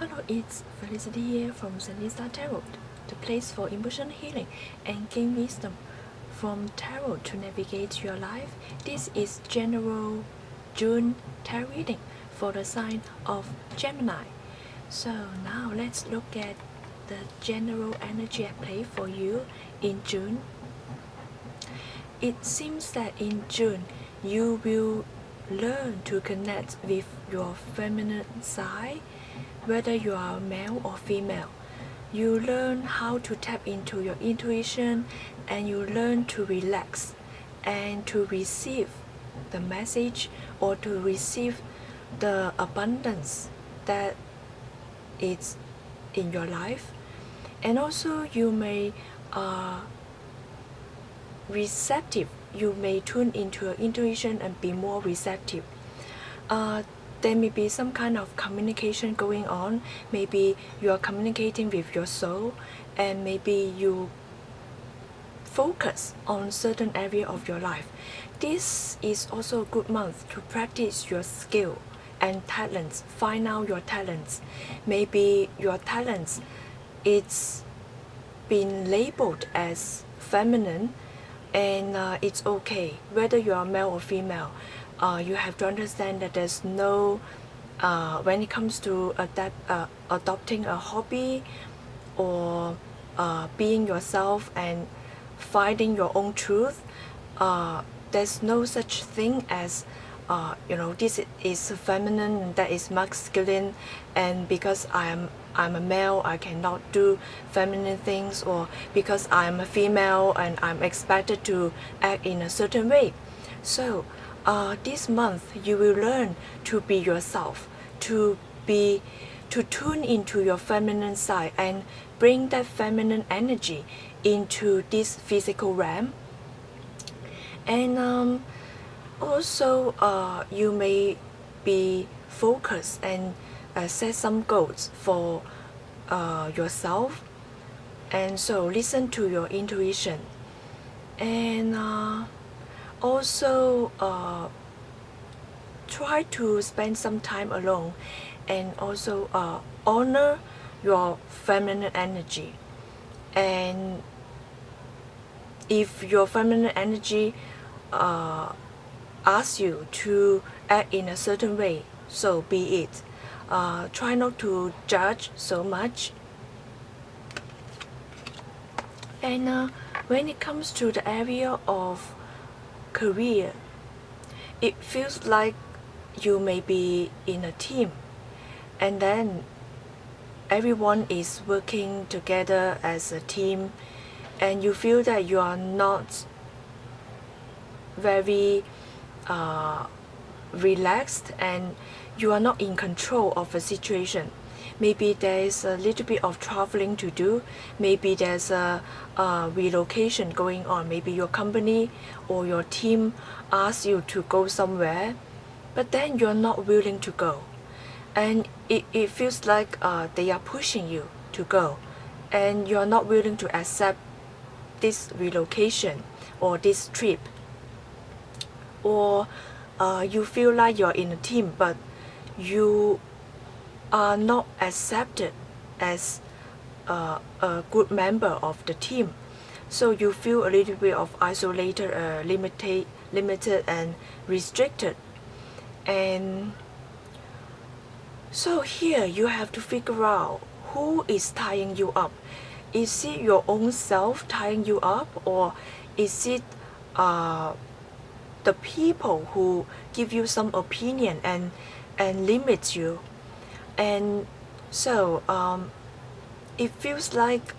Hello, it's Felicity here from Sanista Tarot, the place for emotional healing and gain wisdom from tarot to navigate your life. This is general June tarot reading for the sign of Gemini. So now let's look at the general energy at play for you in June. It seems that in June you will learn to connect with your feminine side, whether you are male or female. You learn how to tap into your intuition, and you learn to relax and to receive the message or to receive the abundance that is in your life. And also you may receptive. You may tune into your intuition and be more receptive. There may be some kind of communication going on. Maybe you are communicating with your soul, and maybe you focus on certain area of your life. This is also a good month to practice your skill and talents. Find out your talents. Maybe your talents it's been labeled as feminine, and it's okay whether you are male or female. You have to understand that there's no when it comes to adopting a hobby or being yourself and finding your own truth, there's no such thing as this is feminine, that is masculine, and because I'm a male I cannot do feminine things, or because I'm a female and I'm expected to act in a certain way. So this month you will learn to be yourself, to tune into your feminine side and bring that feminine energy into this physical realm. And also you may be focused and set some goals for yourself, and so listen to your intuition. And also try to spend some time alone, and also honor your feminine energy. And if your feminine energy asks you to act in a certain way, so be it. Try not to judge so much. And when it comes to the area of career, it feels like you may be in a team, and then everyone is working together as a team, and you feel that you are not very relaxed, and you are not in control of a situation. Maybe there's a little bit of traveling to do. Maybe there's a relocation going on. Maybe your company or your team asks you to go somewhere, but then you're not willing to go. And it feels like they are pushing you to go, and you're not willing to accept this relocation or this trip. Or you feel like you're in a team, but you are not accepted as a good member of the team. So you feel a little bit of isolated, limited and restricted. And so here you have to figure out who is tying you up. Is it your own self tying you up, or is it the people who give you some opinion and limit you? And so it feels like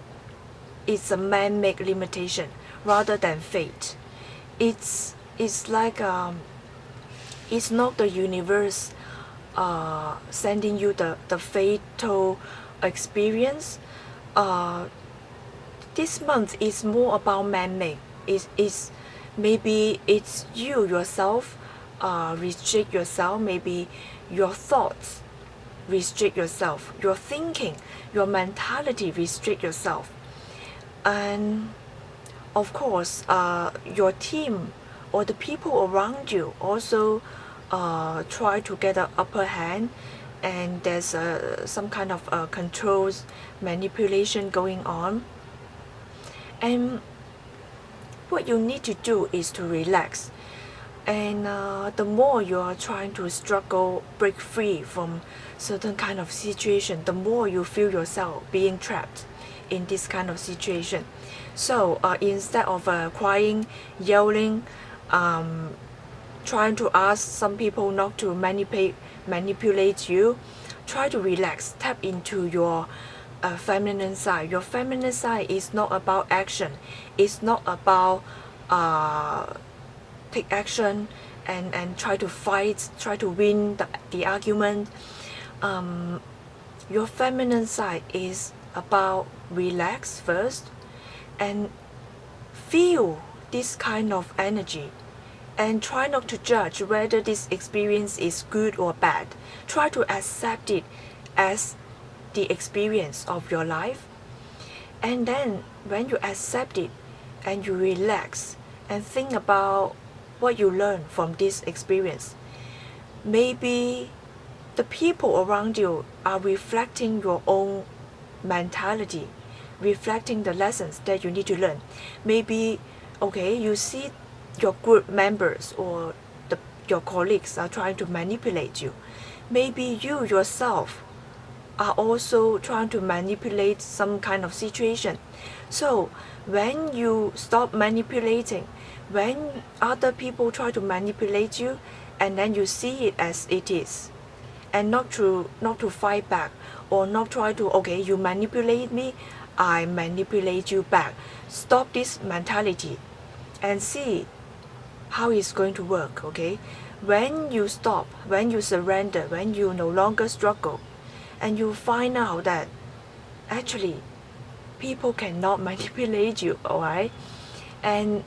it's a man-made limitation rather than fate. It's like it's not the universe sending you the fatal experience. This month is more about man-made. Maybe it's you yourself restrict yourself. Maybe your thoughts restrict yourself, your thinking, your mentality restrict yourself. And of course your team or the people around you also try to get an upper hand and there's some kind of controls, manipulation going on. And what you need to do is to relax. And the more you are trying to struggle, break free from certain kind of situation, the more you feel yourself being trapped in this kind of situation. So instead of crying, yelling, trying to ask some people not to manipulate you, try to relax, tap into your feminine side. Your feminine side is not about action. It's not about take action and try to fight, try to win the argument. Your feminine side is about relax first and feel this kind of energy, and try not to judge whether this experience is good or bad. Try to accept it as the experience of your life. And then when you accept it and you relax and think about what you learn from this experience, maybe the people around you are reflecting your own mentality, reflecting the lessons that you need to learn. Maybe, okay, you see your group members or your colleagues are trying to manipulate you. Maybe you yourself are also trying to manipulate some kind of situation. So when you stop manipulating, when other people try to manipulate you, and then you see it as it is, and not to fight back, or not try to, okay, you manipulate me, I manipulate you back. Stop this mentality and see how it's going to work. Okay, when you stop, when you surrender, when you no longer struggle, and you find out that actually people cannot manipulate you, alright? And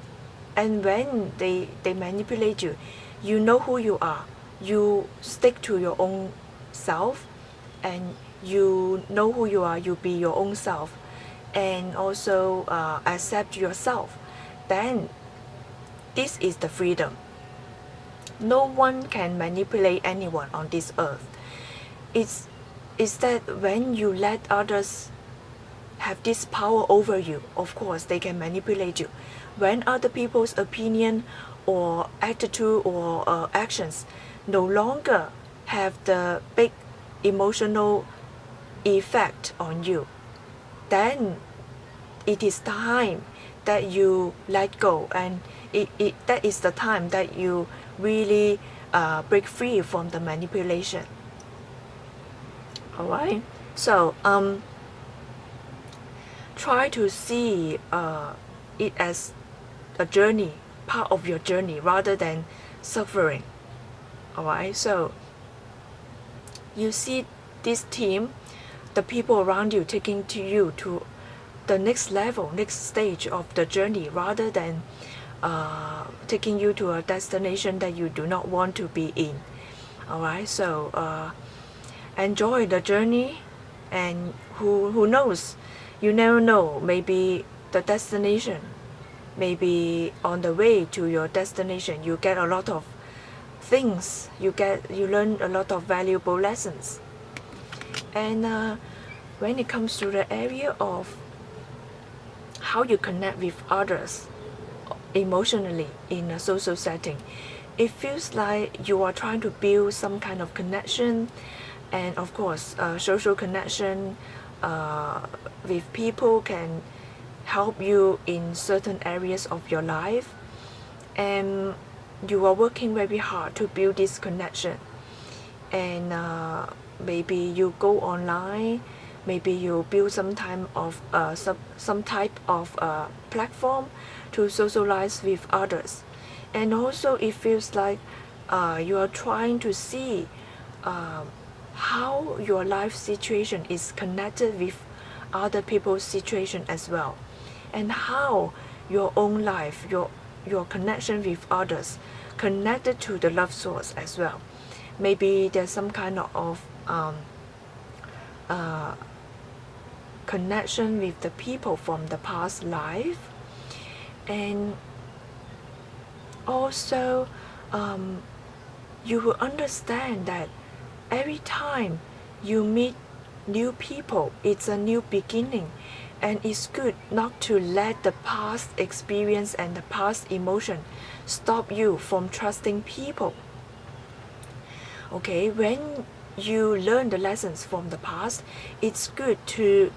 when they manipulate you, you know who you are. You stick to your own self, and you know who you are. You be your own self, and also accept yourself. Then this is the freedom. No one can manipulate anyone on this earth. It's that when you let others have this power over you, of course they can manipulate you. When other people's opinion or attitude or actions no longer have the big emotional effect on you, then it is time that you let go, and that is the time that you really break free from the manipulation. Alright, so try to see it as a journey, part of your journey, rather than suffering. Alright, so you see this team, the people around you taking you to the next level, next stage of the journey, rather than taking you to a destination that you do not want to be in. Alright, so enjoy the journey, and who knows, you never know, maybe the destination, maybe on the way to your destination you get a lot of things, you learn a lot of valuable lessons. And when it comes to the area of how you connect with others emotionally in a social setting, it feels like you are trying to build some kind of connection. And of course, social connection with people can help you in certain areas of your life, and you are working very hard to build this connection. And maybe you go online, maybe you build some type of platform to socialize with others. And also it feels like you are trying to see how your life situation is connected with other people's situation as well, and how your own life, your connection with others connected to the love source as well. Maybe there's some kind of connection with the people from the past life. And also you will understand that every time you meet new people, it's a new beginning, and it's good not to let the past experience and the past emotion stop you from trusting people. Okay, when you learn the lessons from the past, it's good to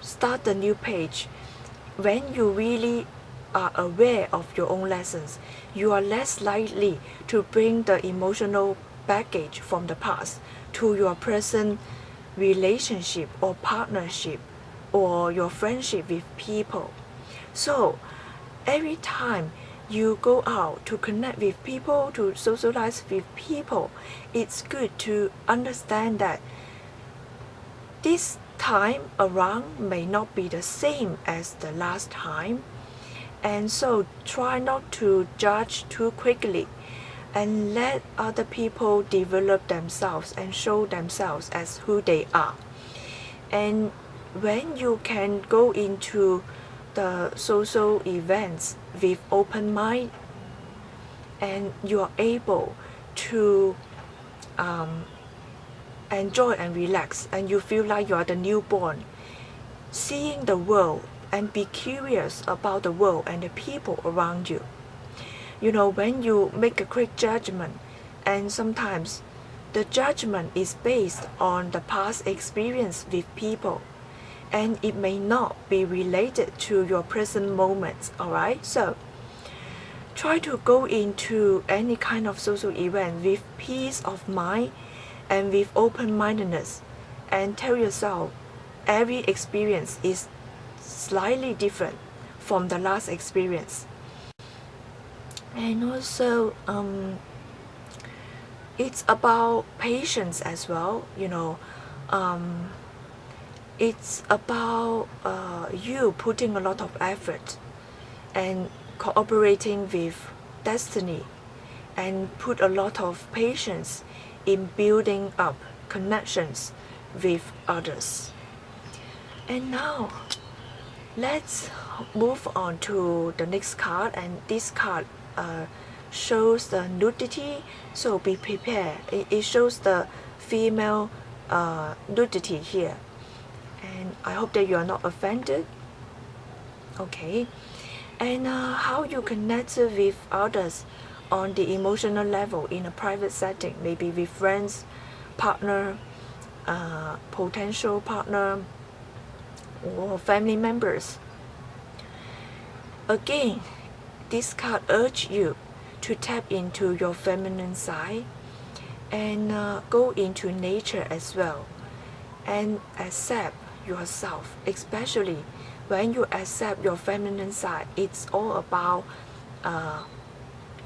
start a new page. When you really are aware of your own lessons, you are less likely to bring the emotional baggage from the past to your present relationship or partnership or your friendship with people. So every time you go out to connect with people, to socialize with people, it's good to understand that this time around may not be the same as the last time. And so try not to judge too quickly and let other people develop themselves and show themselves as who they are. And when you can go into the social events with open mind, and you are able to enjoy and relax, and you feel like you are the newborn, seeing the world and be curious about the world and the people around you. You know, when you make a quick judgment, and sometimes the judgment is based on the past experience with people, and it may not be related to your present moments, alright? So try to go into any kind of social event with peace of mind and with open-mindedness, and tell yourself every experience is slightly different from the last experience. And also it's about patience as well, you know. It's about you putting a lot of effort and cooperating with destiny, and put a lot of patience in building up connections with others. And now let's move on to the next card, and this card shows the nudity, so be prepared. It shows the female nudity here, and I hope that you are not offended. Okay, and how you connect with others on the emotional level in a private setting, maybe with friends, partner, potential partner, or family members. Again, this card urges you to tap into your feminine side and go into nature as well, and accept yourself. Especially when you accept your feminine side, it's all about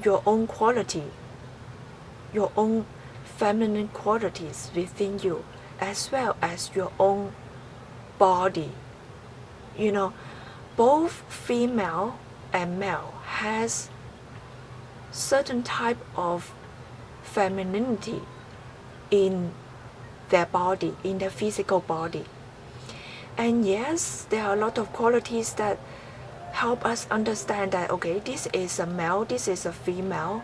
your own quality, your own feminine qualities within you, as well as your own body. You know, both female and male has certain type of femininity in their body, in their physical body. And yes, there are a lot of qualities that help us understand that, okay, this is a male, this is a female,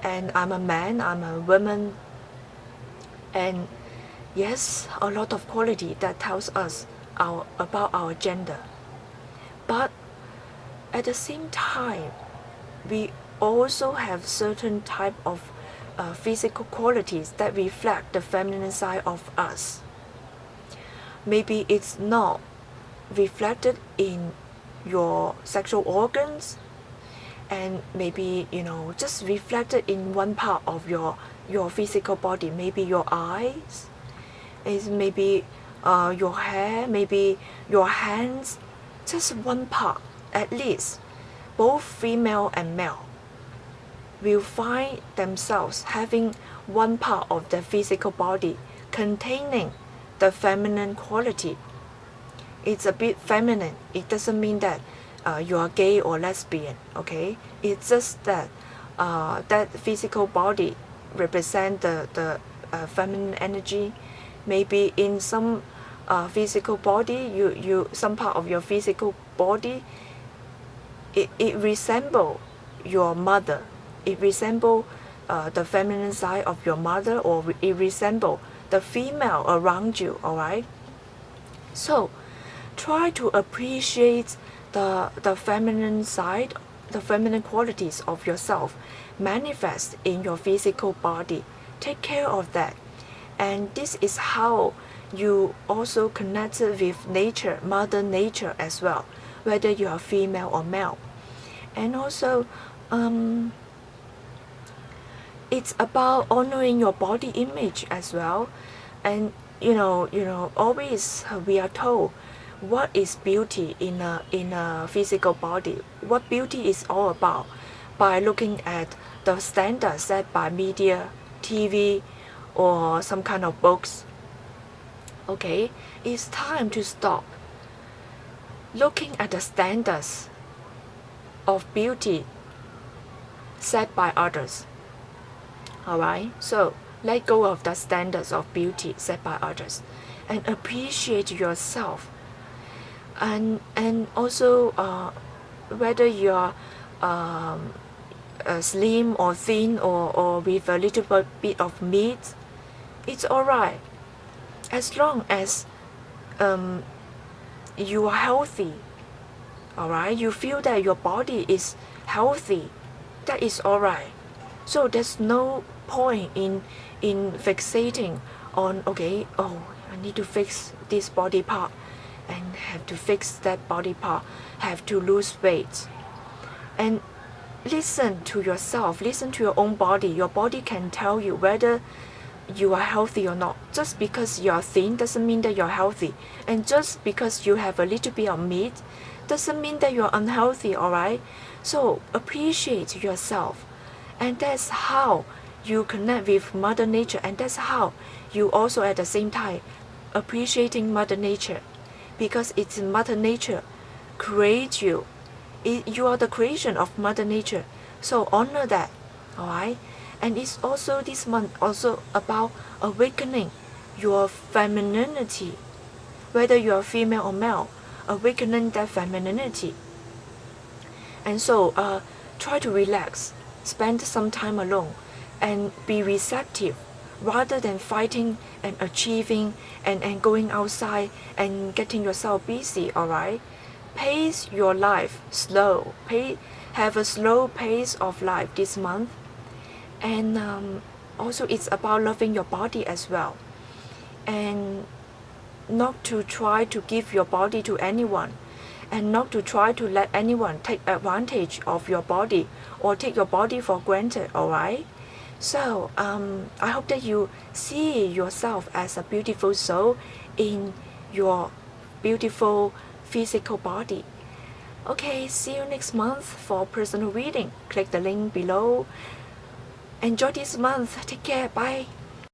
and I'm a man, I'm a woman. And yes, a lot of quality that tells us about our gender. But at the same time, we also have certain type of physical qualities that reflect the feminine side of us. Maybe it's not reflected in your sexual organs, and maybe, you know, just reflected in one part of your physical body, maybe your eyes, is maybe your hair, maybe your hands, just one part. At least both female and male will find themselves having one part of their physical body containing the feminine quality. It's a bit feminine. It doesn't mean that you are gay or lesbian, okay? It's just that that physical body represents the feminine energy. Maybe in some physical body, you some part of your physical body, it resembles your mother. It resembles the feminine side of your mother, or it resemble the female around you. All right, so try to appreciate the feminine side, the feminine qualities of yourself manifest in your physical body. Take care of that, and this is how you also connect with nature, mother nature as well, whether you are female or male. And also it's about honoring your body image as well. And always we are told what is beauty in a physical body, what beauty is all about, by looking at the standards set by media, TV, or some kind of books. Okay, it's time to stop looking at the standards of beauty set by others. Alright, so let go of the standards of beauty set by others and appreciate yourself. And also whether you're slim or thin, or with a little bit of meat, it's alright, as long as you are healthy. Alright, you feel that your body is healthy, that is alright. So there's no point in fixating on, okay, oh, I need to fix this body part and have to fix that body part, have to lose weight. And listen to yourself, listen to your own body. Your body can tell you whether you are healthy or not. Just because you are thin doesn't mean that you're healthy, and just because you have a little bit of meat doesn't mean that you're unhealthy. Alright, so appreciate yourself, and that's how you connect with Mother Nature, and that's how you also at the same time appreciating Mother Nature, because it's Mother Nature creates you. You are the creation of Mother Nature, so honor that. Alright, and it's also this month also about awakening your femininity, whether you are female or male, awakening that femininity. And so try to relax, spend some time alone, and be receptive rather than fighting and achieving and going outside and getting yourself busy. Alright, pace your life slow, have a slow pace of life this month. And also it's about loving your body as well, and not to try to give your body to anyone, and not to try to let anyone take advantage of your body or take your body for granted. Alright, so I hope that you see yourself as a beautiful soul in your beautiful physical body. Okay, see you next month for personal reading. Click the link below. Enjoy this month. Take care. Bye.